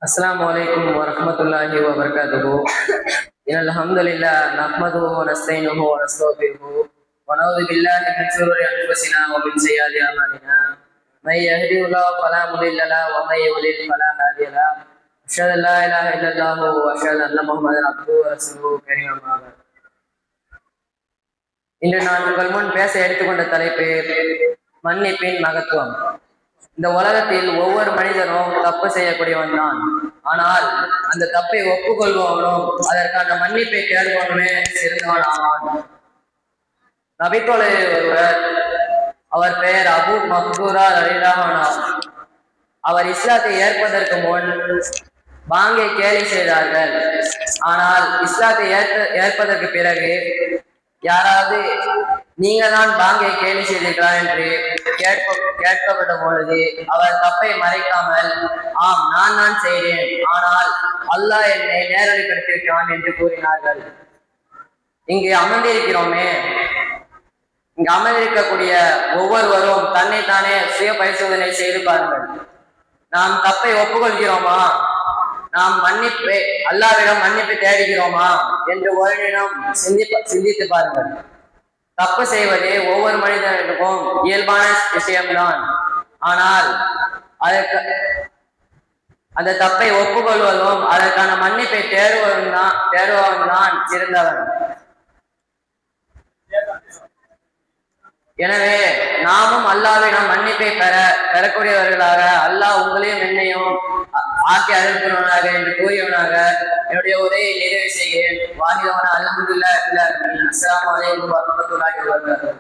السلام عليكم ورحمة الله وبركاته. إن الحمد لله نحمده ونستعينه ونستغفره ونعوذ بالله من شرور أنفسنا ومن سيئات أعمالنا. من يهده الله فلا مضل له ومن يضلل فلا هادي له. أشهد أن لا إله إلا الله وأشهد أن محمدا عبده ورسوله كريم أما بعد. இன்று நான் உங்கள் முன் பேச எடுத்துக்கொண்ட தலைப்பு மன்னிப்பின் மகத்துவம். இந்த உலகத்தில் ஒவ்வொரு மனிதனும் தப்பு செய்யக்கூடியவன் தான். ஆனால் அந்த தப்பை ஒப்புக்கொள்பவனும் அதற்கான மன்னிப்பை தேடுபவனுமே சிறந்தவன் ஆவான். நபித்தோழர் ஒருவர், அவர் பெயர் அபு மக்தூரா ரலியல்லாஹு. அவர் இஸ்லாத்தை ஏற்பதற்கு முன் பாங்கை கேலி செய்தார்கள். ஆனால் இஸ்லாத்தை ஏற்பதற்கு பிறகு யாராவது நீங்க தான் பாங்கை கேலி செய்தீர்களா என்று கேட்கப்பட்ட பொழுது அவர் தப்பை மறைக்காமல், ஆம் நான் தான் செய்தேன், ஆனால் அல்லாஹ் என்னை நேரடிப்படுத்தியிருக்கிறான் என்று கூறினார்கள். இங்கு அமர்ந்திருக்கக்கூடிய ஒவ்வொருவரும் தன்னைத்தானே சுய பரிசோதனை செய்து பாருங்கள். நாம் தப்பை ஒப்புக்கொள்கிறோமா? நாம் அல்லாஹ்விடம் மன்னிப்பு தேடுகிறோமா என்று ஒரு நிமிடம் சிந்தித்து பாருங்கள். தப்பு செய்வது ஒவ்வொரு மனிதனுக்கும் இயல்பான விஷயம்தான். ஆனால் அந்த தப்பை ஒப்புக்கொள்வதும் அதற்கான மன்னிப்பை தேடுவதும் தான் சிறந்தவன். எனவே நாமும் அல்லாஹ்விடம் மன்னிப்பை பெறக்கூடியவர்களாக அல்லாஹ் உங்களையும் என்னையும் ஆக்கி அழைக்கிறவனாக என்று கூறியவனாக என்னுடைய உரையை நிறைவு செய்கிறேன். வாங்கியவன அல்ஹம்துலில்லாஹ். அஸ்ஸலாமு அலைக்கும் வரஹ்மத்துல்லாஹி வபரகாத்துஹு.